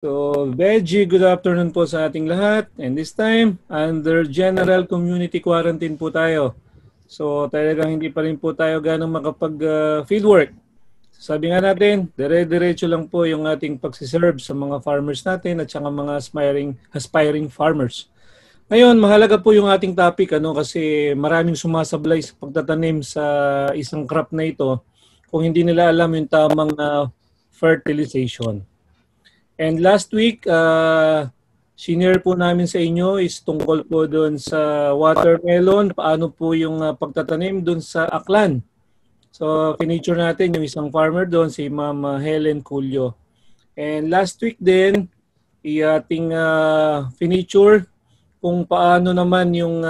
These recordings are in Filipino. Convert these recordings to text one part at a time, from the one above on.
So, Veggie, good afternoon po sa ating lahat. And this time, under general community quarantine po tayo. So, talagang hindi pa rin po tayo ganong makapag-fieldwork. Sabi nga natin, dire-diretso lang po yung ating pagsiserve sa mga farmers natin at saka mga aspiring farmers. Ngayon, mahalaga po yung ating topic kasi maraming sumasablay sa pagtatanim sa isang crop na ito kung hindi nila alam yung tamang fertilization. And last week, senior po namin sa inyo is tungkol po doon sa watermelon, paano po yung pagtatanim doon sa Aklan. So, finiture natin yung isang farmer doon, si Ma'am Helen Culio. And last week din, ating finiture kung paano naman yung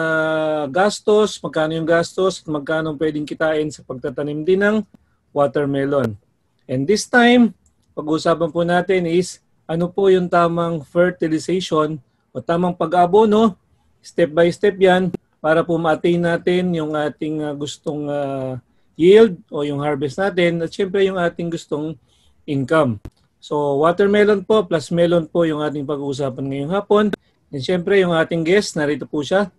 gastos, magkano yung gastos, at magkano pwedeng kitain sa pagtatanim din ng watermelon. And this time, pag-uusapan po natin is ano po yung tamang fertilization o tamang pag-abono, step by step yan, para po ma-attain natin yung ating gustong yield o yung harvest natin at syempre yung ating gustong income. So watermelon po plus melon po yung ating pag-uusapan ngayong hapon. And syempre yung ating guest, narito po siya.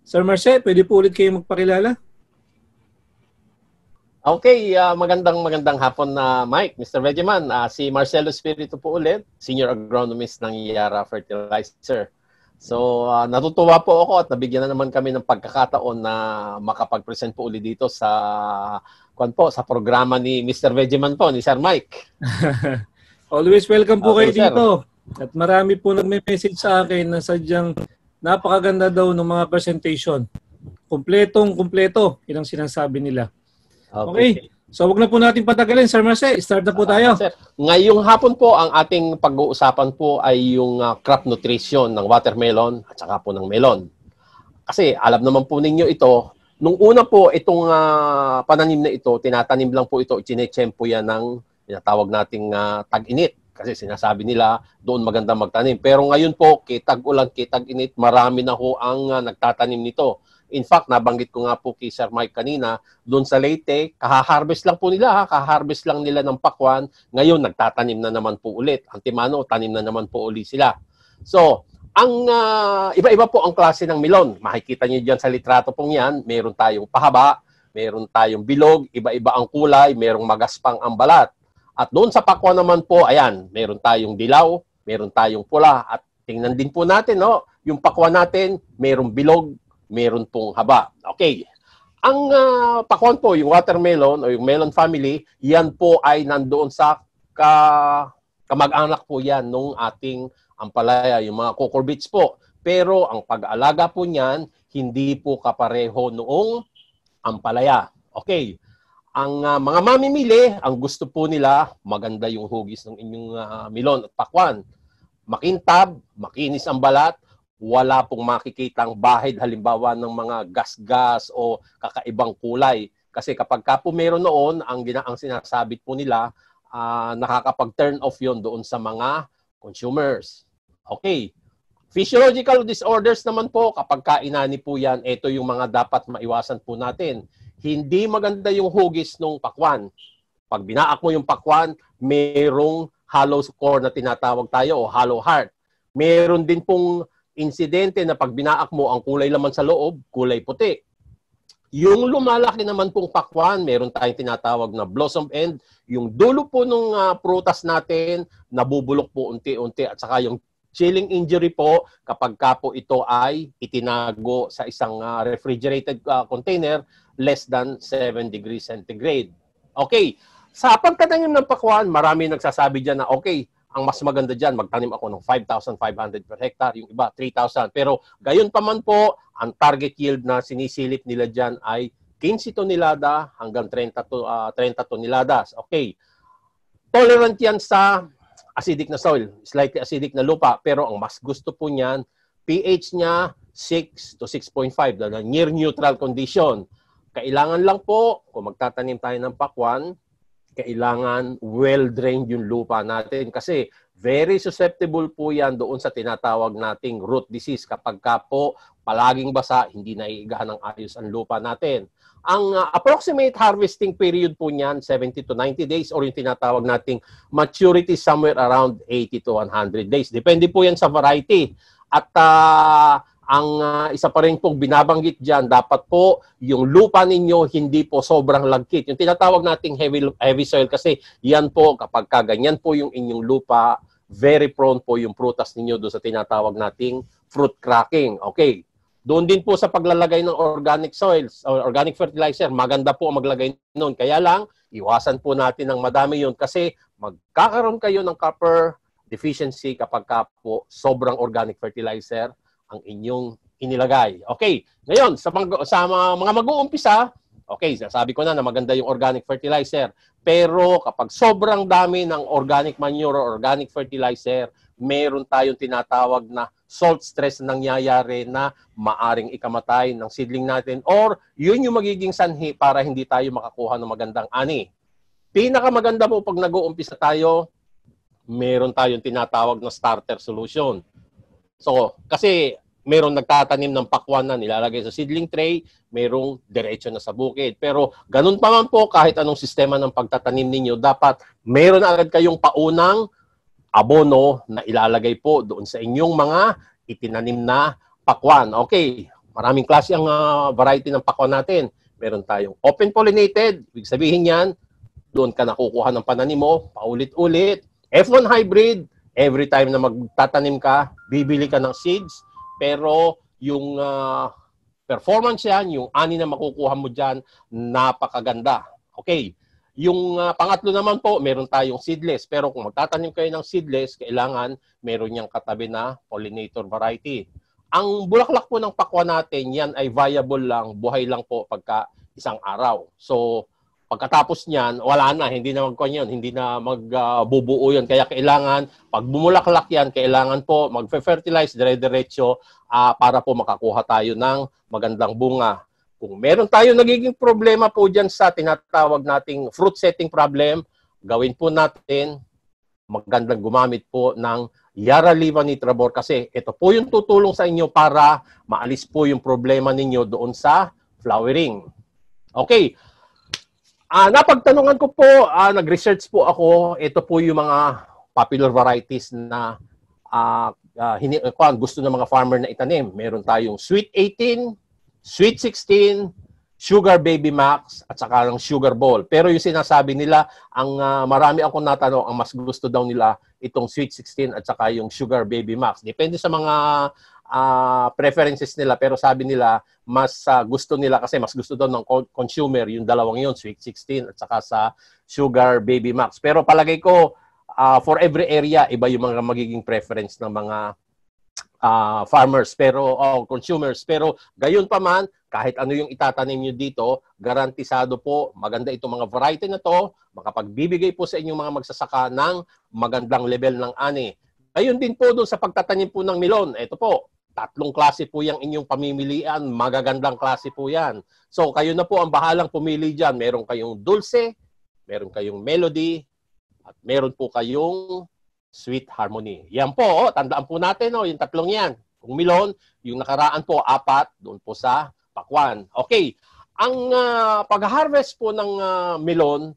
Sir Marcel, pwede po ulit kayo magpakilala? Okay, magandang hapon na Mike, Mr. Vegeman. Si Marcelo Espiritu po ulit, Senior Agronomist ng Yara Fertilizer. So, natutuwa po ako at nabigyan na naman kami ng pagkakataon na makapag-present po ulit dito sa programa ni Mr. Vegeman po, ni Sir Mike. Always welcome po Okay, kayo dito. At marami po nagme-message sa akin na sadyang napakaganda daw ng mga presentation. Kumpletong-kumpleto, yun ang sinasabi nila. Okay. So wag na po natin patagalin, Sir Marcel. Start na po tayo. Sir, ngayong hapon po, ang ating pag-uusapan po ay yung crop nutrition ng watermelon at saka po ng melon. Kasi alam naman po ninyo ito, nung una po itong pananim na ito, tinatanim lang po ito, itinetsempo yan ng tinatawag nating tag-init. Kasi sinasabi nila, doon maganda magtanim. Pero ngayon po, kitag-ulan, kitag-init, marami na ho ang nagtatanim nito. In fact, nabanggit ko nga po kay Sir Mike kanina, doon sa Leyte, kaha-harvest lang po nila, kaha-harvest lang nila ng pakwan. Ngayon, nagtatanim na naman po ulit. Antimano, tanim na naman po ulit sila. So, ang iba-iba po ang klase ng melon. Makikita niyo diyan sa litrato pong yan, meron tayong pahaba, meron tayong bilog, iba-iba ang kulay, merong magaspang ang balat. At doon sa pakwan naman po, ayan, meron tayong dilaw, meron tayong pula. At tingnan din po natin, no, yung pakwan natin, merong bilog, meron pong haba. Okay. Ang pakwan po, yung watermelon o yung melon family, yan po ay nandoon sa kamag-anak po yan nung ating ampalaya, yung mga cucurbits po. Pero ang pag-aalaga po niyan, hindi po kapareho noong ampalaya. Okay. Ang mga mamimili, ang gusto po nila, maganda yung hugis ng inyong melon at pakwan. Makintab, makinis ang balat, wala pong makikitang bahid halimbawa ng mga gas-gas o kakaibang kulay. Kasi kapag ka po meron noon, ang sinasabit po nila, nakakapag-turn off yon doon sa mga consumers. Okay. Physiological disorders naman po, kapag kainani po yan, ito yung mga dapat maiwasan po natin. Hindi maganda yung hugis ng pakwan. Pag binaak mo yung pakwan, merong hollow core na tinatawag tayo o hollow heart. Meron din pong insidente na pag binaak mo, ang kulay laman sa loob, kulay puti. Yung lumalaki naman pong pakwan, meron tayong tinatawag na blossom end. Yung dulo po ng prutas natin, nabubulok po unti-unti. At saka yung chilling injury po, kapag ka po ito ay itinago sa isang refrigerated container, less than 7 degrees centigrade. Okay. Sa pagtatanim ng pakwan, marami nagsasabi dyan na okay, ang mas maganda dyan, magtanim ako ng 5,500 per hectare, yung iba 3,000. Pero gayon pa man po, ang target yield na sinisilip nila dyan ay 15 tonelada hanggang 30 toneladas. Okay. Tolerant yan sa acidic na soil, slightly acidic na lupa, pero ang mas gusto po niyan, pH niya 6 to 6.5, na near neutral condition. Kailangan lang po, kung magtatanim tayo ng pakwan, kailangan well-drained yung lupa natin kasi very susceptible po yan doon sa tinatawag nating root disease kapag ka po palaging basa, hindi naiigahan ng ayos ang lupa natin. Ang approximate harvesting period po niyan, 70 to 90 days or yung tinatawag nating maturity somewhere around 80 to 100 days. Depende po yan sa variety. At ang isa pa rin pong binabanggit dyan, dapat po yung lupa ninyo hindi po sobrang lagkit. Yung tinatawag nating heavy soil kasi yan po kapag kaganyan po yung inyong lupa, very prone po yung prutas ninyo doon sa tinatawag nating fruit cracking. Okay. Doon din po sa paglalagay ng organic soils or organic fertilizer, maganda po maglagay noon. Kaya lang, iwasan po natin ng madami yun kasi magkakaroon kayo ng copper deficiency kapag ka po sobrang organic fertilizer ang inyong inilagay. Okay, ngayon, sa mga mag-uumpisa, okay, sabi ko na maganda yung organic fertilizer. Pero kapag sobrang dami ng organic manure or organic fertilizer, meron tayong tinatawag na salt stress na nangyayari na maaring ikamatay ng seedling natin or yun yung magiging sanhi para hindi tayo makakuha ng magandang ani. Pinakamaganda po pag nag-uumpisa tayo, meron tayong tinatawag na starter solution. So, kasi meron nagtatanim ng pakwan na nilalagay sa seedling tray, merong diretso na sa bukid. Pero ganun pa man po, kahit anong sistema ng pagtatanim ninyo, dapat meron agad kayong paunang abono na ilalagay po doon sa inyong mga itinanim na pakwan. Okay, maraming klase ang variety ng pakwan natin. Meron tayong open pollinated, ibig sabihin yan, doon ka nakukuha ng pananim mo, paulit-ulit. F1 hybrid, every time na magtatanim ka, bibili ka ng seeds, pero yung performance yan, yung ani na makukuha mo dyan, napakaganda. Okay. Yung pangatlo naman po, meron tayong seedless. Pero kung magtatanim kayo ng seedless, kailangan meron niyang katabi na pollinator variety. Ang bulaklak po ng pakwan natin, yan ay viable lang, buhay lang po pagka isang araw. So, pagkatapos niyan, wala na, hindi na magkuhan yun, hindi na magbubuo yun. Kaya kailangan, pag bumulaklak yan, kailangan po mag-fertilize dire-diretso para po makakuha tayo ng magandang bunga. Kung meron tayo nagiging problema po dyan sa tinatawag nating fruit setting problem, gawin po natin, magandang gumamit po ng Yara Liva Nitrabor kasi ito po yung tutulong sa inyo para maalis po yung problema ninyo doon sa flowering. Okay. Napagtanungan ko po, nag-research po ako, ito po yung mga popular varieties na gusto ng mga farmer na itanim. Meron tayong Sweet 18, Sweet 16, Sugar Baby Max, at saka ng Sugar Ball. Pero yung sinasabi nila, ang marami akong natanong, ang mas gusto daw nila itong Sweet 16 at saka yung Sugar Baby Max. Depende sa mga preferences nila, pero sabi nila, mas gusto nila kasi mas gusto daw ng consumer yung dalawang yun, Sweet 16 at saka sa Sugar Baby Max. Pero palagay ko, for every area, iba yung mga magiging preference ng mga farmers pero consumers, pero gayon pa man kahit ano yung itatanim nyo dito, garantisado po maganda itong mga variety na to, makapagbibigay po sa inyong mga magsasaka ng magandang level ng ani. Gayon din po doon sa pagtatanim po ng melon. Ito po, 3 klase po yung inyong pamimilian, magagandang klase po yan. So kayo na po ang bahalang pumili dyan. Meron kayong dulce, meron kayong melody, at meron po kayong Sweet Harmony. Yan po, tandaan po natin, yung 3 yan. Kung melon, yung nakaraan po, 4, doon po sa pakwan. Okay, ang pag-harvest po ng melon,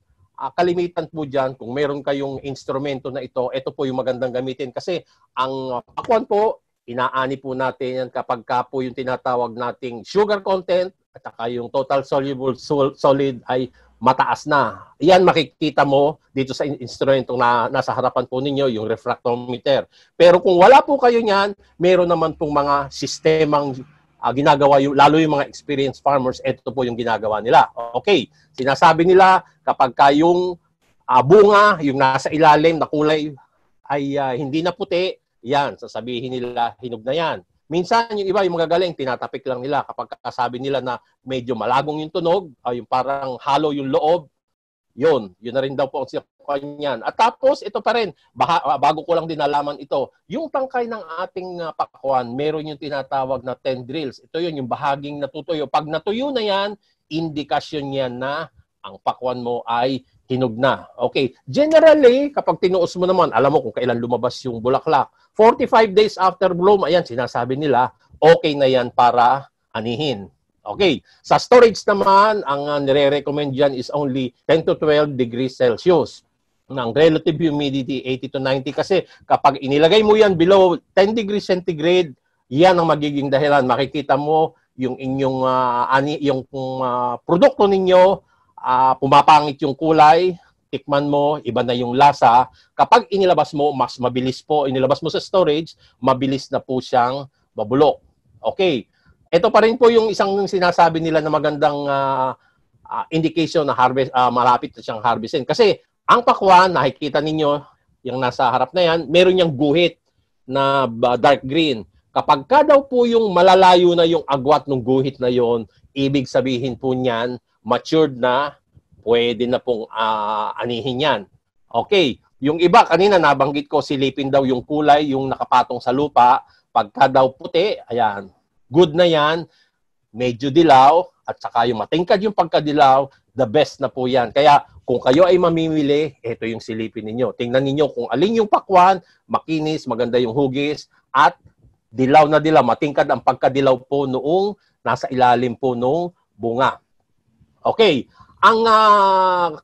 kalimitan po dyan, kung meron kayong instrumento na ito po yung magandang gamitin. Kasi ang pakwan po, inaani po natin yan kapag ka po yung tinatawag nating sugar content at saka yung total soluble solid ay mataas na. Yan makikita mo dito sa instrumento na nasa harapan po ninyo, yung refractometer. Pero kung wala po kayo niyan, meron naman pong mga sistemang ginagawa, lalo yung mga experienced farmers, ito po yung ginagawa nila. Okay, sinasabi nila kapag kayong bunga, yung nasa ilalim na kulay ay hindi na puti, yan, sasabihin nila hinog na yan. Minsan, yung iba, yung magagaling, tinatapik lang nila kapag sabi nila na medyo malagong yung tunog, yung parang hollow yung loob, yun na rin daw po ang kanyan. At tapos, ito pa rin, bago ko lang din nalaman ito, yung tangkay ng ating pakwan, meron yung tinatawag na tendrils. Ito yun, yung bahaging natutuyo. Pag natuyo na yan, indikasyon yan na ang pakwan mo ay hinog na. Okay. Generally, kapag tinuos mo naman, alam mo kung kailan lumabas yung bulaklak. 45 days after bloom, ayan, sinasabi nila, okay na yan para anihin. Okay. Sa storage naman, ang nire-recommend dyan is only 10 to 12 degrees Celsius ng relative humidity 80 to 90 kasi kapag inilagay mo yan below 10 degrees centigrade, yan ang magiging dahilan. Makikita mo yung inyong produkto ninyo, pumapangit yung kulay, tikman mo, iba na yung lasa. Kapag inilabas mo, mas mabilis po. Inilabas mo sa storage, mabilis na po siyang mabulok. Okay. Ito pa rin po yung isang sinasabi nila na magandang indication na harvest, malapit na siyang harvestin. Kasi ang pakwan, nakikita ninyo, yung nasa harap na yan, meron niyang guhit na dark green. Kapag ka daw po yung malalayo na yung agwat ng guhit na yon, ibig sabihin po niyan, matured na, pwede na pong anihin yan. Okay, yung iba, kanina nabanggit ko, silipin daw yung kulay, yung nakapatong sa lupa. Pagka daw puti, ayan, good na yan, medyo dilaw, at saka yung matingkad yung pagkadilaw, the best na po yan. Kaya kung kayo ay mamimili, ito yung silipin ninyo. Tingnan ninyo kung alin yung pakwan, makinis, maganda yung hugis, at dilaw na dilaw, matingkad ang pagkadilaw po noong nasa ilalim po noong bunga. Okay, ang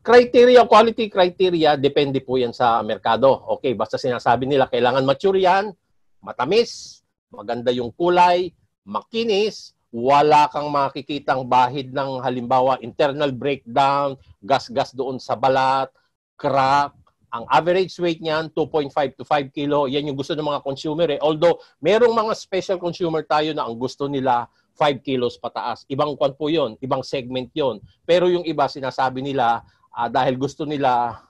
criteria, quality criteria, depende po yan sa merkado. Okay, basta sinasabi nila, kailangan mature yan, matamis, maganda yung kulay, makinis, wala kang makikitang bahid ng halimbawa internal breakdown, gas-gas doon sa balat, crack. Ang average weight niyan, 2.5 to 5 kilo. Yan yung gusto ng mga consumer. Although, merong mga special consumer tayo na ang gusto nila 5 kilos pataas. Ibang kwan po yun, ibang segment yon. Pero yung iba, sinasabi nila, dahil gusto nila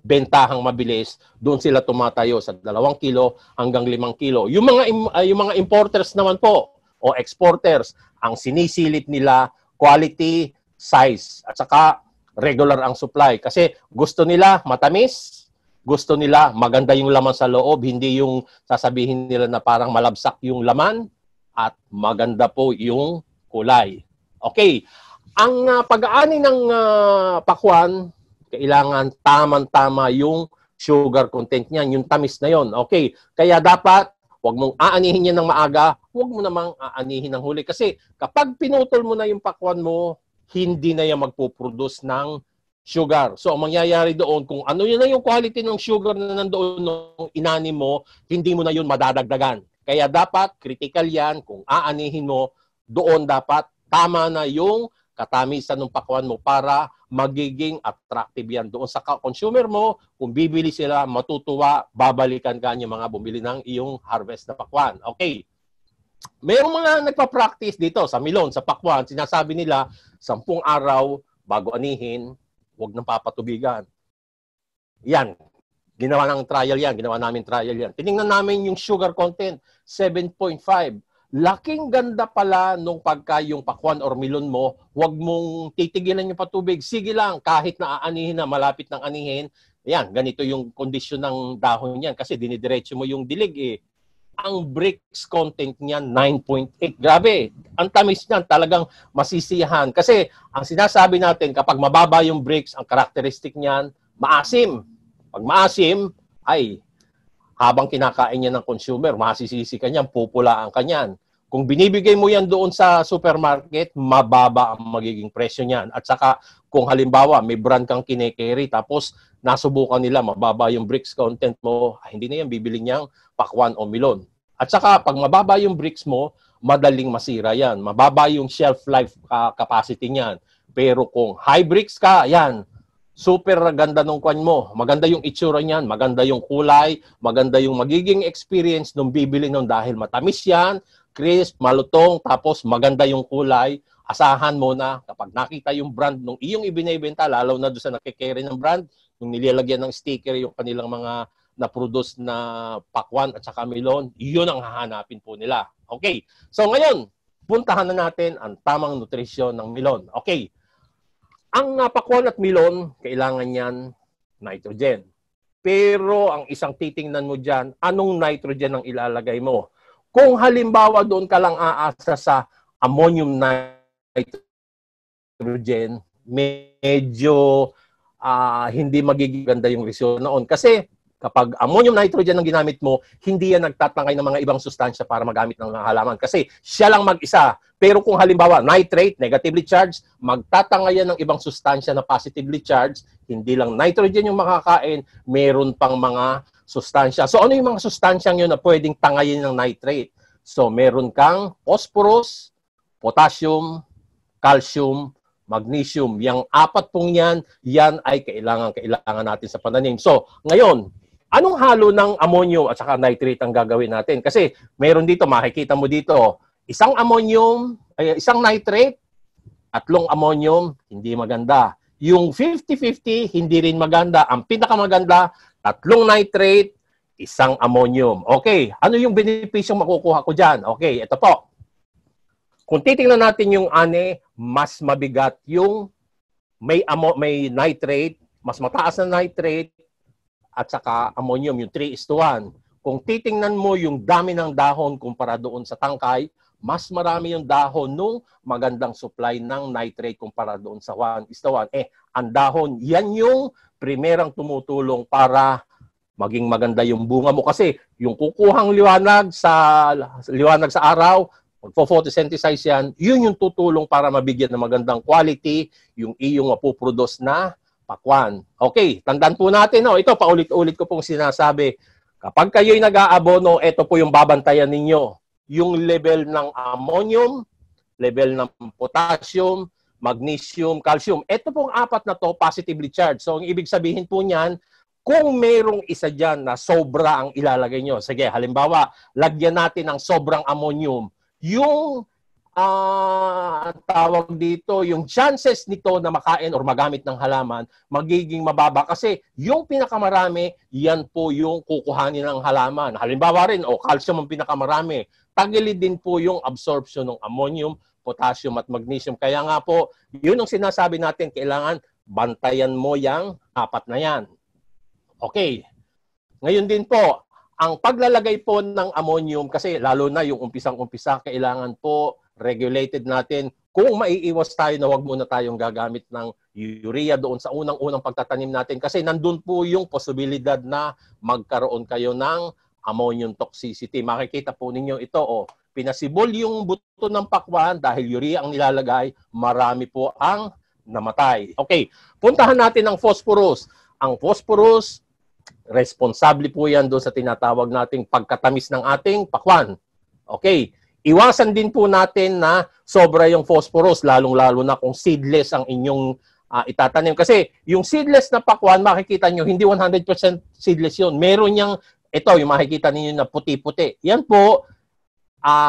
bentahang mabilis, doon sila tumatayo sa 2 kilo hanggang 5 kilo. Yung mga importers naman po, o exporters, ang sinisilip nila quality, size, at saka regular ang supply. Kasi gusto nila matamis, gusto nila maganda yung laman sa loob, hindi yung sasabihin nila na parang malabsak yung laman, at maganda po yung kulay. Okay, ang pag-aani ng pakwan, kailangan tamang-tama yung sugar content niyan, yung tamis na yon. Okay, kaya dapat huwag mong aanihin yan ng maaga, huwag mo namang aanihin ng huli. Kasi kapag pinutol mo na yung pakwan mo, hindi na yan magpuproduce ng sugar. So, ang mangyayari doon, kung ano yun na yung quality ng sugar na nandoon nung inani mo, hindi mo na yun madadagdagan. Kaya dapat, critical yan, kung aanihin mo, doon dapat tama na yung katamisan ng pakwan mo para magiging attractive yan doon sa consumer mo. Kung bibili sila, matutuwa, babalikan ka niya mga bumili ng iyong harvest na pakwan. Okay. Mayroong mga nagpa-practice dito sa milon, sa pakwan. Sinasabi nila, 10 araw bago anihin, huwag nang papatubigan. Yan. Ginawa ng trial yan. Ginawa namin trial yan. Tinignan namin yung sugar content, 7.5. Laking ganda pala nung pagka yung pakwan or milon mo, huwag mong titigilan yung patubig. Sige lang, kahit na aanihin na, malapit ng anihin, yan, ganito yung kondisyon ng dahon niyan kasi dinidiretso mo yung dilig eh. Ang bricks content niyan, 9.8. Grabe, ang tamis niyan, talagang masisiyahan. Kasi ang sinasabi natin, kapag mababa yung bricks, ang karakteristik niyan, maasim. Pag maasim, ay habang kinakain niya ng consumer, masisisi ka niyan, pupulaan ka niyan. Kung binibigay mo yan doon sa supermarket, mababa ang magiging presyo niyan. At saka, kung halimbawa, may brand kang kine-carry, tapos nasubukan nila, mababa yung bricks content mo, hindi na yan bibili niyang pakwan o milon. At saka, pag mababa yung bricks mo, madaling masira yan. Mababa yung shelf life capacity niyan. Pero kung high bricks ka, yan, super ganda nung kwan mo. Maganda yung itsura niyan, maganda yung kulay, maganda yung magiging experience nung bibili nun dahil matamis yan, crisp, malutong, tapos maganda yung kulay. Asahan mo na kapag nakita yung brand nung iyong ibinebenta, lalo na doon sa nakikerry ng brand, nung nilalagyan ng sticker yung kanilang mga na-produce na pakwan at saka melon, yun ang hahanapin po nila. Okay, so ngayon, puntahan na natin ang tamang nutrisyon ng melon. Okay, ang pakwan at melon, kailangan yan nitrogen. Pero ang isang titingnan mo dyan, anong nitrogen ang ilalagay mo? Kung halimbawa doon ka lang aasa sa ammonium nitrogen, medyo hindi magiging ganda yung result noon. Kasi kapag ammonium nitrogen ang ginamit mo, hindi yan nagtatangay ng mga ibang sustansya para magamit ng halaman. Kasi siya lang mag-isa. Pero kung halimbawa, nitrate, negatively charged, magtatangay yan ng ibang sustansya na positively charged, hindi lang nitrogen yung makakain, meron pang mga sustansya. So ano yung mga sustansyang yun na pwedeng tangayin ng nitrate? So meron kang phosphorus, potassium, calcium, magnesium. Yang apat pong yan ay kailangan natin sa pananim. So ngayon, anong halo ng ammonium at saka nitrate ang gagawin natin? Kasi meron dito, makikita mo dito, isang ammonium, isang nitrate, tatlong ammonium, hindi maganda. Yung 50-50, hindi rin maganda. Ang pinakamaganda, tatlong nitrate, isang ammonium. Okay, ano yung benepisyong makukuha ko dyan? Okay, ito po. Kung titingnan natin yung ane, mas mabigat yung may nitrate, mas mataas na nitrate, at saka ammonium, yung 3:1. Kung titingnan mo yung dami ng dahon kumpara doon sa tangkay, mas marami yung dahon nung magandang supply ng nitrate kumpara doon sa 1:1. Ang dahon, yan yung primerang tumutulong para maging maganda yung bunga mo. Kasi yung kukuhang liwanag sa araw, magpo-photosynthesize yan, yun yung tutulong para mabigyan ng magandang quality yung iyong mapuproduce na pakwan. Okay, tandaan po natin, ito paulit-ulit ko pong sinasabi. Kapag kayo'y nag-aabono, ito po yung babantayan ninyo. Yung level ng ammonium, level ng potassium, magnesium, calcium. Ito pong apat na to positively charged. So, ang ibig sabihin po niyan, kung merong isa dyan na sobra ang ilalagay nyo. Sige, halimbawa, lagyan natin ng sobrang ammonium. Yung tawag dito, yung chances nito na makain or magamit ng halaman, magiging mababa. Kasi yung pinakamarami, yan po yung kukuhanin ng halaman. Halimbawa rin, calcium ang pinakamarami. Tagilid din po yung absorption ng ammonium, potassium at magnesium. Kaya nga po, yun ang sinasabi natin, kailangan bantayan mo yung apat na yan. Okay. Ngayon din po, ang paglalagay po ng ammonium, kasi lalo na yung umpisang-umpisa, kailangan po regulated natin. Kung maiiwas tayo na wag muna tayong gagamit ng urea doon sa unang-unang pagtatanim natin, kasi nandun po yung posibilidad na magkaroon kayo ng ammonium toxicity. Makikita po ninyo ito, pinasibol yung buto ng pakwan dahil urea ang nilalagay, marami po ang namatay. Okay, puntahan natin ang phosphorus. Ang phosphorus, responsable po yan doon sa tinatawag nating pagkatamis ng ating pakwan. Okay, iwasan din po natin na sobra yung phosphorus, lalong-lalo na kung seedless ang inyong itatanim. Kasi yung seedless na pakwan, makikita nyo, hindi 100% seedless yun. Meron niyang, ito, yung makikita ninyo na puti-puti. Yan po,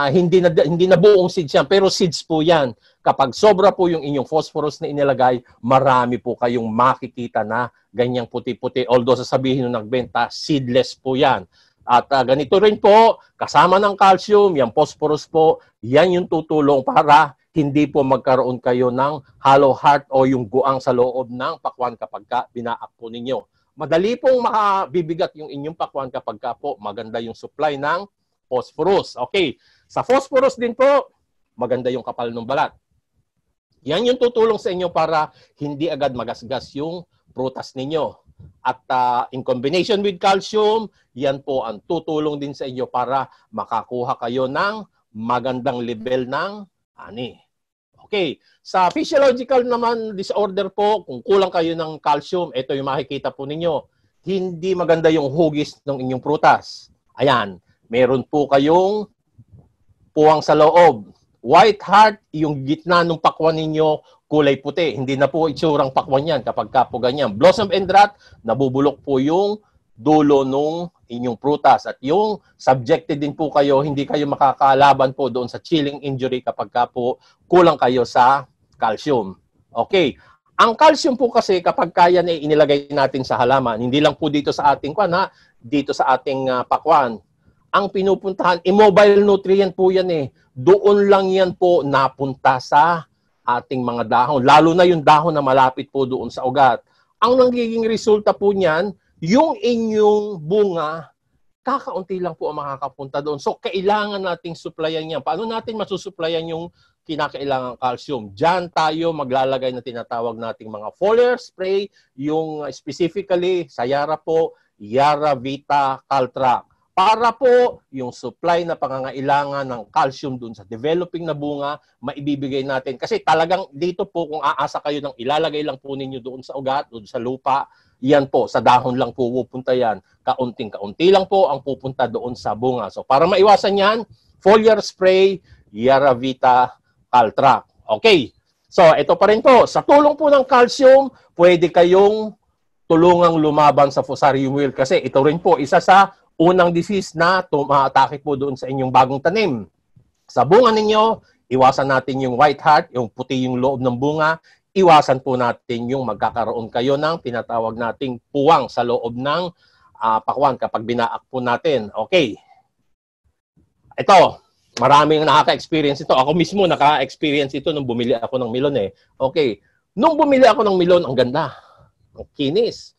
hindi na buong seeds yan, pero seeds po yan. Kapag sobra po yung inyong phosphorus na inilagay, marami po kayong makikita na ganyang puti-puti. Although sasabihin nung nagbenta, seedless po yan. At ganito rin po, kasama ng calcium, yung phosphorus po, yan yung tutulong para hindi po magkaroon kayo ng hollow heart o yung guang sa loob ng pakwan kapag binaak po ninyo. Madali pong makabibigat yung inyong pakwan kapag po maganda yung supply ng phosphorus. Okay, sa phosphorus din po, maganda yung kapal ng balat. Yan yung tutulong sa inyo para hindi agad magasgas yung prutas ninyo. At in combination with calcium, yan po ang tutulong din sa inyo para makakuha kayo ng magandang level ng ani. Okay, sa physiological naman disorder po, kung kulang kayo ng calcium, ito yung makikita po ninyo, hindi maganda yung hugis ng inyong prutas. Ayan, meron po kayong puwang sa loob. White heart, yung gitna ng pakwan ninyo, kulay puti. Hindi na po itsurang pakwan yan kapag po ganyan. Blossom and rot, nabubulok po yung dulo nung inyong prutas. At yung subjected din po kayo, hindi kayo makakalaban po doon sa chilling injury kapag po kulang kayo sa calcium. Okay. Ang calcium po kasi kapag kaya na inilagay natin sa halaman, hindi lang po dito sa ating dito sa ating pakwan. Ang pinupuntahan, immobile nutrient po yan eh. Doon lang yan po napunta sa ating mga dahon. Lalo na yung dahon na malapit po doon sa ugat. Ang nagiging resulta po niyan, yung inyong bunga, kakaunti lang po ang makakapunta doon. So, kailangan nating supplyan yan. Paano natin masusuplayan yung kinakailangang calcium. Diyan tayo maglalagay na tinatawag nating mga foliar spray, yung specifically sa Yara po, Yara Vita Caltrac. Para po yung supply na pangangailangan ng calcium dun sa developing na bunga, maibibigay natin. Kasi talagang dito po kung aasa kayo ng ilalagay lang po ninyo doon sa ugat, doon sa lupa, yan po, sa dahon lang po pupunta yan. Kaunting-kaunti lang po ang pupunta doon sa bunga. So para maiwasan yan, foliar spray, Yara Vita Caltrac. Okay. So ito pa rin po, sa tulong po ng calcium, pwede kayong tulungang lumaban sa fusarium wilt. Kasi ito rin po, isa sa unang disease na tumaatake po doon sa inyong bagong tanim. Sa bunga ninyo, iwasan natin yung white heart, yung puti yung loob ng bunga. Iwasan po natin yung magkakaroon kayo ng tinatawag nating puwang sa loob ng pakwan kapag binaak po natin. Okay. Ito, maraming nakaka-experience ito. Ako mismo naka-experience ito nung bumili ako ng melon eh. Okay. Nung bumili ako ng melon, ang ganda. Ang kinis.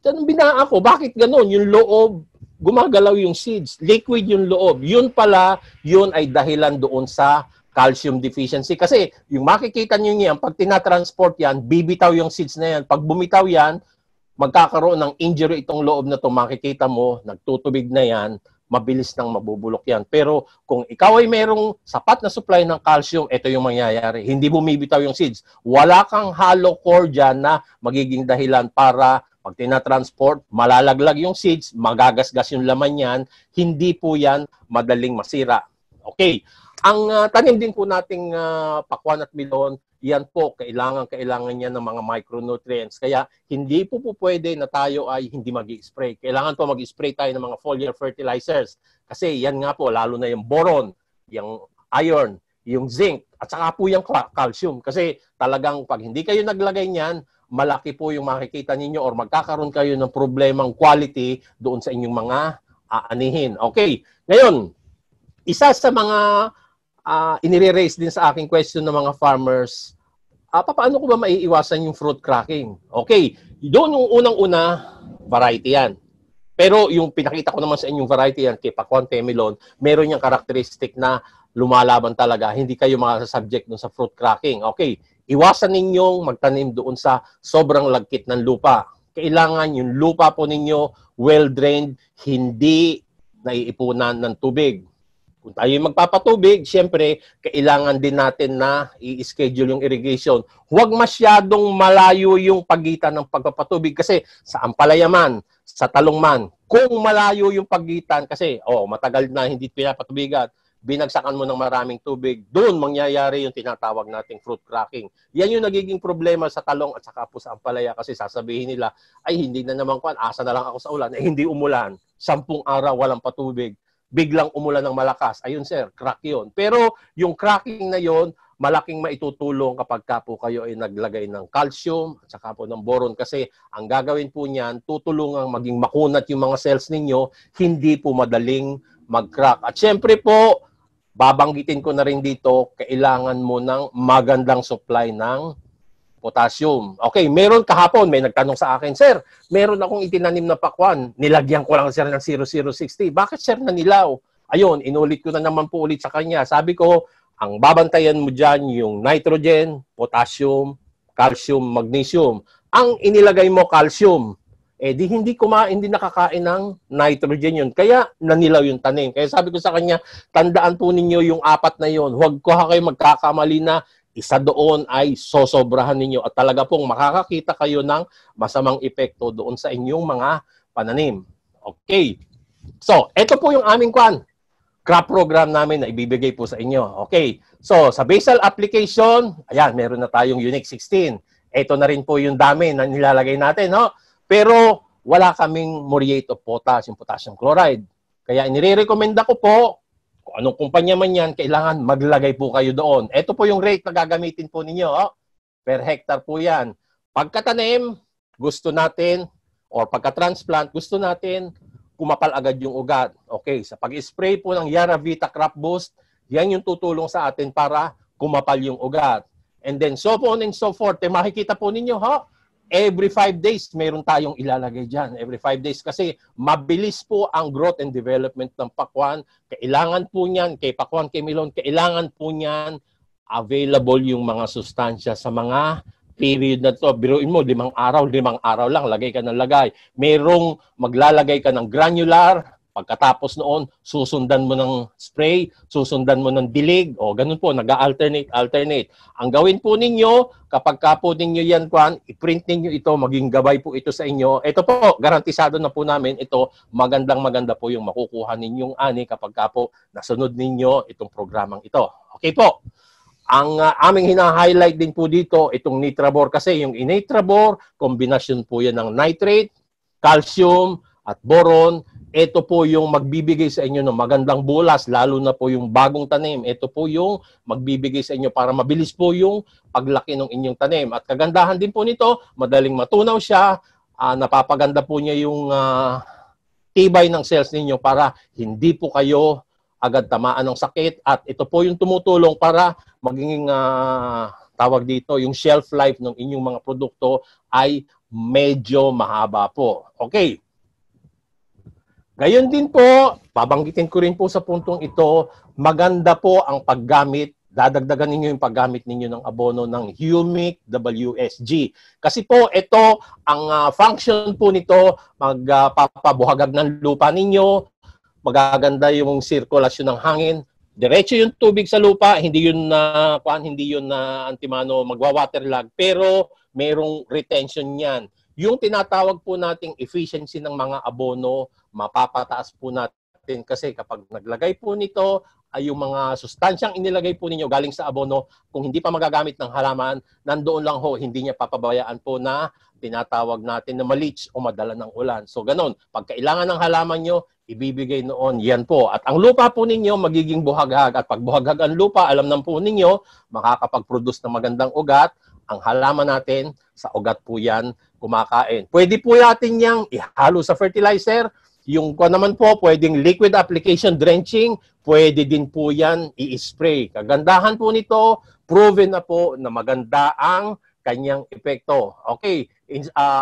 Nung binaak ko, bakit ganun? Yung loob, gumagalaw yung seeds, liquid yung loob. Yun pala, yun ay dahilan doon sa calcium deficiency. Kasi yung makikita nyo yan, pag tinatransport yan, bibitaw yung seeds na yan. Pag bumitaw yan, magkakaroon ng injury itong loob na to. Makikita mo, nagtutubig na yan, mabilis nang mabubulok yan. Pero kung ikaw ay merong sapat na supply ng calcium, ito yung mangyayari. Hindi bumibitaw yung seeds. Wala kang hollow core dyan na magiging dahilan para pag tinatransport, malalaglag yung seeds, magagasgas yung laman yan, hindi po yan madaling masira. Okay. Ang tanim din po nating pakwan at melon, yan po, kailangan niya ng mga micronutrients. Kaya hindi po pwede na tayo ay hindi mag-i-spray. Kailangan po mag-i-spray tayo ng mga foliar fertilizers. Kasi yan nga po, lalo na yung boron, yung iron, yung zinc, at saka po yung calcium. Kasi talagang pag hindi kayo naglagay niyan, malaki po yung makikita ninyo or magkakaroon kayo ng problemang quality doon sa inyong mga aanihin. Okay, ngayon, isa sa mga inire-raise din sa aking question ng mga farmers, paano ko ba maiiwasan yung fruit cracking? Okay, doon yung unang-una, variety yan. Pero yung pinakita ko naman sa inyong variety yan, kay Pakwan Melon, meron yung karakteristik na lumalaban talaga, hindi kayo makasubject dun sa fruit cracking. Okay, iwasan ninyong magtanim doon sa sobrang lagkit ng lupa. Kailangan yung lupa po ninyo well-drained, hindi naiipunan ng tubig. Kung tayo magpapatubig, siyempre, kailangan din natin na i-schedule yung irrigation. Huwag masyadong malayo yung pagitan ng pagpapatubig kasi sa ampalaya man, sa talong man, kung malayo yung pagitan kasi matagal na hindi pinapatubigan, binagsakan mo ng maraming tubig, doon mangyayari yung tinatawag nating fruit cracking. Yan yung nagiging problema sa talong at saka po sa ampalaya kasi sasabihin nila, ay hindi na naman kwan, asa na lang ako sa ulan. Hindi umulan. 10 araw walang patubig. Biglang umulan ng malakas. Ayun sir, crack yun. Pero yung cracking na yun, malaking maitutulong kapag ka po kayo ay naglagay ng calcium at saka po ng boron kasi ang gagawin po niyan, tutulungang maging makunat yung mga cells ninyo, hindi po madaling mag-crack. At syempre po, babanggitin ko na rin dito, kailangan mo ng magandang supply ng potassium. Okay, meron kahapon, may nagtanong sa akin, Sir, meron akong itinanim na pakwan, nilagyan ko lang sir ng 0060. Bakit sir nanilaw? Ayun, inulit ko na naman po ulit sa kanya. Sabi ko, ang babantayan mo dyan yung nitrogen, potassium, calcium, magnesium. Ang inilagay mo calcium, di hindi nakakain ng nitrogen yun. Kaya nanilaw yung tanim. Kaya sabi ko sa kanya, tandaan po ninyo yung 4 na yun. Huwag ko kayo magkakamali na isa doon ay sosobrahan ninyo at talaga pong makakakita kayo ng masamang epekto doon sa inyong mga pananim. Okay. So, ito po yung aming crop program namin na ibibigay po sa inyo. Okay. So, sa basal application, ayan, meron na tayong Unique 16. Ito na rin po yung dami na nilalagay natin, no? Pero wala kaming muriate of potash, yung potassium chloride. Kaya inire-recommenda ko po, kung anong kumpanya man yan, kailangan maglagay po kayo doon. Ito po yung rate na gagamitin po ninyo. Per hectare po yan. Pagkatanim, gusto natin, or pagka-transplant, gusto natin, kumapal agad yung ugat. Okay, sa pag-spray po ng Yara Vita Crop Boost, yan yung tutulong sa atin para kumapal yung ugat. And then so on and so forth. Makikita po ninyo, every 5 days, meron tayong ilalagay dyan. Every 5 days kasi mabilis po ang growth and development ng pakwan. Kailangan po niyan, kay pakwan, kay melon, kailangan po niyan available yung mga sustansya sa mga period na to. Biruin mo, 5 araw lang, lagay ka ng lagay. Merong maglalagay ka ng granular, pagkatapos noon, susundan mo ng spray, susundan mo ng dilig, o ganun po, alternate. Ang gawin po ninyo, kapag po ninyo yan, i-print ninyo ito, maging gabay po ito sa inyo. Ito po, garantisado na po namin, ito, maganda po yung makukuha ninyong ani kapag po nasunod ninyo itong programang ito. Okay po. Ang aming hina-highlight din po dito, itong Nitrabor kasi yung Nitrabor, kombinasyon po yan ng nitrate, calcium, at boron. Ito po yung magbibigay sa inyo ng magandang bulas, lalo na po yung bagong tanim. Ito po yung magbibigay sa inyo para mabilis po yung paglaki ng inyong tanim. At kagandahan din po nito, madaling matunaw siya, napapaganda po niya yung tibay ng cells ninyo para hindi po kayo agad tamaan ng sakit. At ito po yung tumutulong para maging tawag dito, yung shelf life ng inyong mga produkto ay medyo mahaba po. Okay. Gayon din po, babanggitin ko rin po sa puntong ito, maganda po ang paggamit, dadagdagan ninyo yung paggamit ninyo ng abono ng Humic WSG. Kasi po ito, ang function po nito, magpapabuhagag ng lupa ninyo, magaganda yung sirkulasyon ng hangin, diretso yung tubig sa lupa, hindi yun na antimano magwa-waterlag, pero merong retention yan. Yung tinatawag po nating efficiency ng mga abono, mapapataas po natin kasi kapag naglagay po nito ay yung mga sustansyang inilagay po ninyo galing sa abono, kung hindi pa magagamit ng halaman, nandoon lang ho, hindi niya papabayaan po na tinatawag natin na ma-leach o madala ng ulan. So ganon, pag kailangan ng halaman nyo, ibibigay noon, yan po. At ang lupa po ninyo magiging buhaghag. At pag buhaghag ang lupa, alam na po ninyo, makakapag-produce ng magandang ugat. Ang halaman natin, sa ugat po yan kumakain. Pwede po natin yang ihalo sa fertilizer. Yung naman po, pwedeng liquid application drenching, pwede din po yan i-spray. Kagandahan po nito, proven na po na maganda ang kanyang epekto. Okay,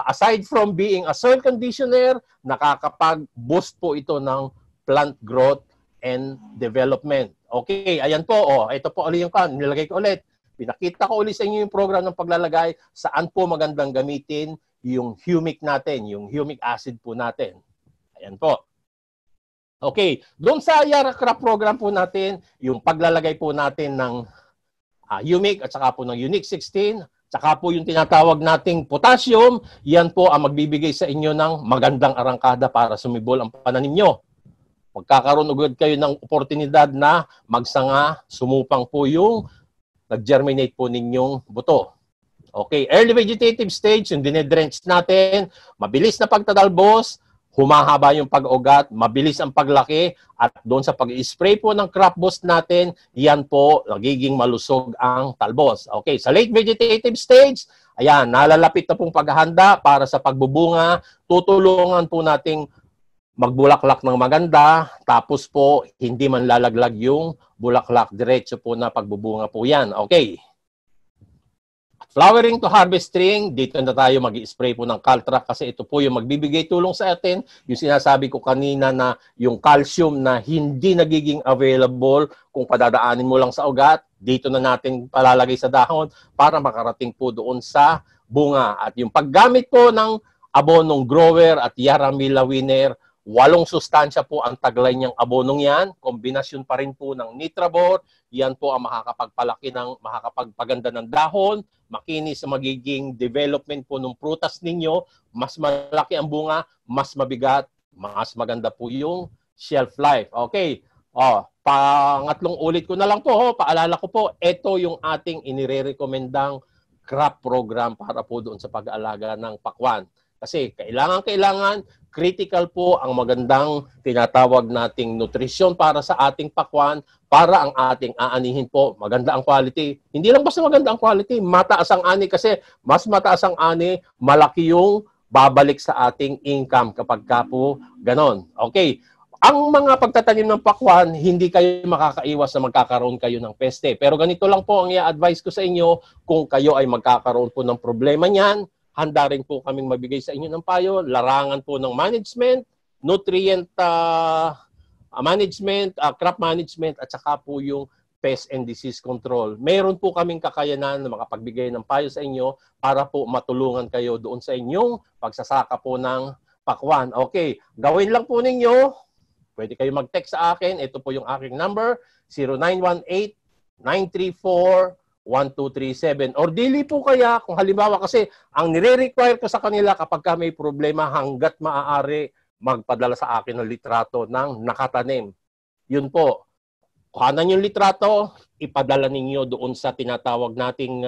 aside from being a soil conditioner, nakakapag-boost po ito ng plant growth and development. Okay, ayan po. Ito po ulit yung nilagay ko ulit. Pinakita ko ulit sa inyo yung program ng paglalagay, saan po magandang gamitin yung humic natin, yung humic acid po natin. Ayan po. Okay, doon sa Yara Crop program po natin, yung paglalagay po natin ng humic at saka po ng Unique 16, saka po yung tinatawag nating potassium, yan po ang magbibigay sa inyo ng magandang arangkada para sumibol ang pananim nyo. Magkakaroon agad kayo ng oportunidad na magsanga, sumupang po yung nag-germinate po ninyong buto. Okay, early vegetative stage, yung dinedrench natin, mabilis na pagtadalbos, humahaba yung pag-ugat, mabilis ang paglaki, at doon sa pag-spray po ng crop boost natin, yan po, nagiging malusog ang talbos. Okay, sa late vegetative stage, ayan, nalalapit na pong paghahanda para sa pagbubunga, tutulungan po nating magbulaklak ng maganda, tapos po, hindi man lalaglag yung bulaklak, diretso po na pagbubunga po yan. Okay. Flowering to harvesting, dito na tayo mag-i-spray po ng Caltrac kasi ito po yung magbibigay tulong sa atin. Yung sinasabi ko kanina na yung calcium na hindi nagiging available kung padadaanin mo lang sa ugat, dito na natin palalagay sa dahon para makarating po doon sa bunga. At yung paggamit po ng abonong grower at Yaramila Winner, 8 sustansya po ang taglay niyang abonong yan. Kombinasyon pa rin po ng Nitrabor. Yan po ang makakapagpaganda ng dahon, makinis sa magiging development po ng prutas ninyo, mas malaki ang bunga, mas mabigat, mas maganda po yung shelf life. Okay. Pangatlong ulit ko na lang po, paalala ko po, ito yung ating inire-recommendang crop program para po doon sa pag-aalaga ng pakwan. Kasi kailangan, critical po ang magandang tinatawag nating nutrisyon para sa ating pakwan, para ang ating aanihin po, maganda ang quality. Hindi lang basta maganda ang quality, mataas ang ani kasi mas mataas ang ani, malaki yung babalik sa ating income kapag ka po ganon. Okay, ang mga pagtatanim ng pakwan, hindi kayo makakaiwas na magkakaroon kayo ng peste. Pero ganito lang po ang i-advise ko sa inyo, kung kayo ay magkakaroon po ng problema niyan, handa rin po kaming mabigay sa inyo ng payo, larangan po ng management, nutrient management, crop management, at saka po yung pest and disease control. Meron po kaming kakayanan na makapagbigay ng payo sa inyo para po matulungan kayo doon sa inyong pagsasaka po ng pakwan. Okay, gawin lang po ninyo. Pwede kayo mag-text sa akin. Ito po yung aking number, 0918-934-1237. Or dili po kaya, kung halimbawa kasi, ang nire-require ko sa kanila kapag ka may problema hanggat maaari, magpadala sa akin ng litrato ng nakatanim. Yun po. Kuhanan yung litrato, ipadala ninyo doon sa tinatawag nating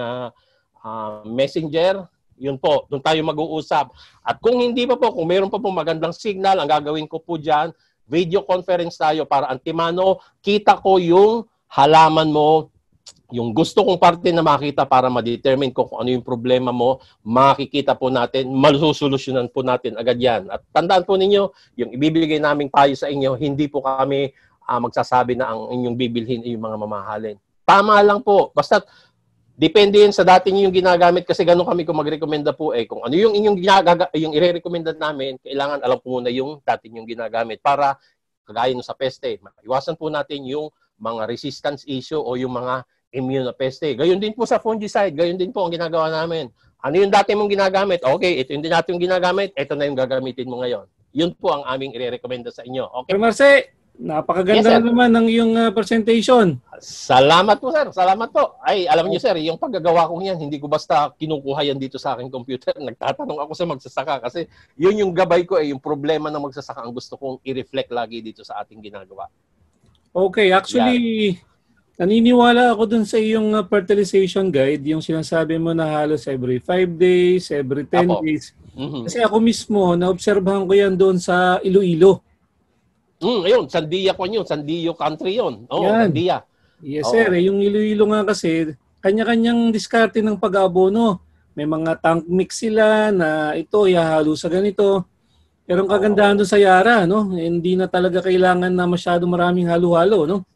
messenger. Yun po, doon tayo mag-uusap. At kung hindi pa po, kung mayroon pa po magandang signal, ang gagawin ko po dyan, video conference tayo para antimano, kita ko yung halaman mo, yung gusto kong parte na makita para ma-determine ko kung ano yung problema mo, makikita po natin, malusolusyonan po natin agad yan. At tandaan po ninyo, yung ibibigay naming payo sa inyo, hindi po kami magsasabi na ang inyong bibilhin ay yung mga mamahalin. Tama lang po. Basta depende yun sa dati nyo yung ginagamit kasi ganun kami kung magrekomenda po kung ano yung inyong yung ire-recommenda namin, kailangan alam po muna yung dati nyo ginagamit para kagaya nung sa peste. Iwasan po natin yung mga resistance issue o yung mga immune na peste. Gayon din po sa fungicide. Gayon din po ang ginagawa namin. Ano yung dati mong ginagamit? Okay, ito yung dati yung ginagamit. Ito na yung gagamitin mo ngayon. Yun po ang aming ire-recommenda sa inyo. Okay? Sir Marce, napakaganda Yes, naman ng iyong presentation. Salamat po, sir. Salamat po. Ay, alam niyo, sir, yung paggagawa ko niyan, hindi ko basta kinukuha yan dito sa aking computer. Nagtatanong ako sa magsasaka kasi yun yung gabay ko yung problema ng magsasaka ang gusto kong i-reflect lagi dito sa ating ginagawa. Okay, actually, naniniwala ako dun sa iyong fertilization guide, yung sinasabi mo na halos every 5 days, every 10 Apo. days. Kasi ako mismo, naobserbahan ko yan doon sa Iloilo. Ayun, Sandia ko yun. Sandio country yun. Oo, Yan. Sandia. Yes, sir. Yung Iloilo nga kasi, kanya-kanyang diskarte ng pag-abono. May mga tank mix sila na ito, ihahalo sa ganito. Pero ang kagandahan doon sa Yara, no? Hindi na talaga kailangan na masyado maraming halo-halo, no?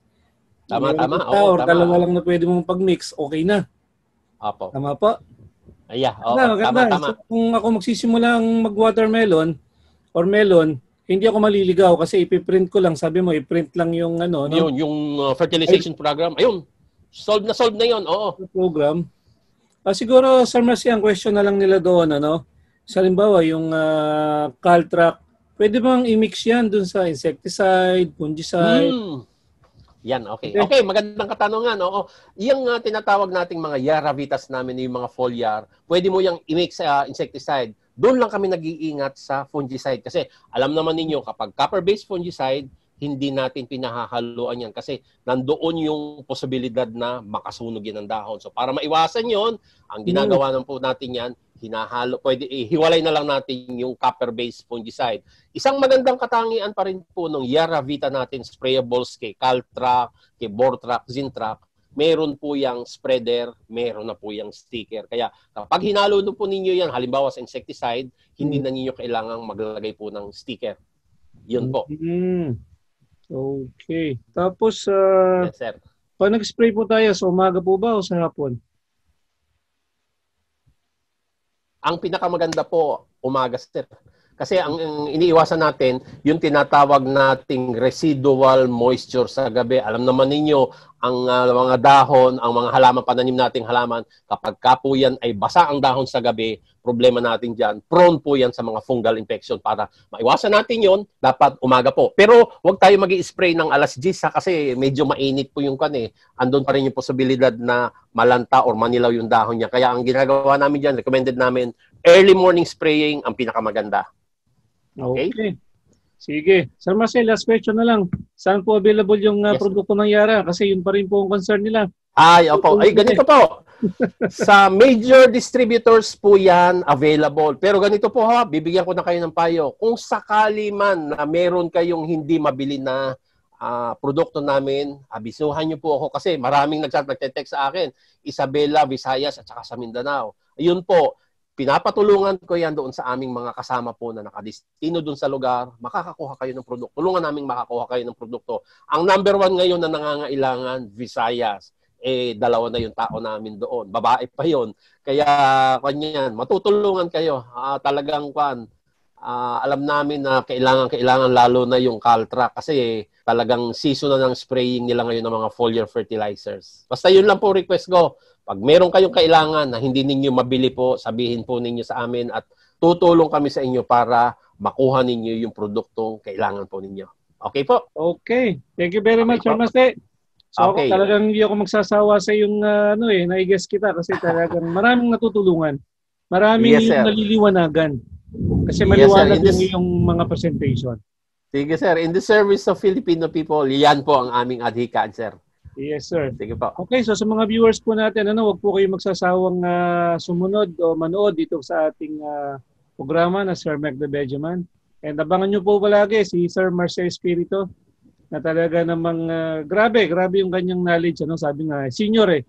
Tama. Or dalawa lang na pwede mong pag-mix, okay na. Apo. Tama po? Tama. So, kung ako magsisimula mag-watermelon or melon, hindi ako maliligaw kasi ipiprint ko lang. Sabi mo, iprint lang yung ano, no? Yun, yung fertilization program. Ayun, solve na yun. Oo. Program. Siguro, Sir Marcy, ang question na lang nila doon, ano? Sa halimbawa, yung Caltrac, pwede bang i-mix yan dun sa insecticide, fungicide? Yan, okay. Okay, magandang katanungan. Oo. Yung tinatawag nating mga Yaravitas namin, yung mga foliar, pwede mo yung i-mix sa insecticide. Doon lang kami nag-iingat sa fungicide kasi alam naman ninyo kapag copper-based fungicide, hindi natin pinahahaluan yan kasi nandoon yung posibilidad na makasunog yan ng dahon. So para maiwasan yon, ang ginagawa na po natin yan, hiwalay na lang natin yung copper-based fungicide. Isang magandang katangian pa rin po ng Yaravita natin, sprayables kay Caltrac, kay Bortrac, Zintrac, meron po yung spreader, meron na po yung sticker. Kaya kapag hinalo po ninyo yan, halimbawa sa insecticide, hindi na ninyo kailangang maglagay po ng sticker. Yun po. Okay. Tapos, yes, sir. pag nag-spray po tayo, sa umaga po ba o sa hapon? Ang pinakamaganda po, umaga, sir. Kasi ang iniiwasan natin, yung tinatawag nating residual moisture sa gabi. Alam naman ninyo, ang mga dahon, ang mga halaman, pananim nating halaman, kapag po yan ay basa ang dahon sa gabi, problema natin dyan, prone po yan sa mga fungal infection. Para maiwasan natin yon, dapat umaga po. Pero huwag tayo mag-i-spray ng alas 10 kasi medyo mainit po yung andun pa rin yung posibilidad na malanta or manilaw yung dahon niya. Kaya ang ginagawa namin dyan, recommended namin, early morning spraying ang pinakamaganda. Okay. Sige. Sir Marcel, last question na lang. Saan po available yung produkto ng Yara? Kasi yun pa rin po ang concern nila. Opo. Ganito po. Sa major distributors po yan available. Pero ganito po bibigyan ko na kayo ng payo. Kung sakali man na meron kayong hindi mabili na produkto namin, abisuhan niyo po ako kasi maraming nagte-text sa akin. Isabela, Visayas at saka sa Mindanao. Ayun po. Pinapatulungan ko yan doon sa aming mga kasama po na nakadistino doon sa lugar. Makakakuha kayo ng produkto. Tulungan namin makakuha kayo ng produkto. Ang number 1 ngayon na nangangailangan, Visayas. Dalawa na yung tao namin doon. Babae pa yon. Kaya, kanyan, matutulungan kayo. Talagang, alam namin na kailangan lalo na yung Caltra kasi talagang season na ng spraying nila ngayon ng mga foliar fertilizers. Basta yun lang po request ko. Pag meron kayong kailangan na hindi ninyo mabili po, sabihin po ninyo sa amin at tutulong kami sa inyo para makuha ninyo yung produktong kailangan po ninyo. Okay po? Okay. Thank you very much, Sir Maste. So Okay. ako talagang hindi ako magsasawa sa yung nai-guess kita kasi talagang maraming natutulungan. Maraming Yes, yung sir. naliliwanagan. Kasi Yes, maliwanag sir. yung mga presentation. Sige, sir. In the service of Filipino people, yan po ang aming adhikaan, sir. Yes, sir. Sige po. Okay, so sa mga viewers po natin, wag po kayong magsasawang sumunod o manood dito sa ating programa na Sir Mac the Benjamin. And abangan nyo po palagi si Sir Marcel Espiritu na talaga namang grabe yung kanyang knowledge. Sabi nga, senior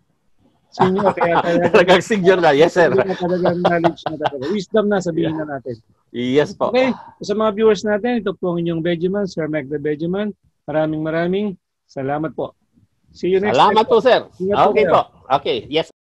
Senior, kaya talagang senior na. Yes, sir. Talagang knowledge na talaga. Wisdom na, sabihin na natin. Yes po. Okay, sa mga viewers natin, ito po ang inyong Benjamin, Sir Mac the Benjamin. Maraming salamat po. See you next time. Salamat po, sir. Ingat po Okay kayo. po. Okay. Yes,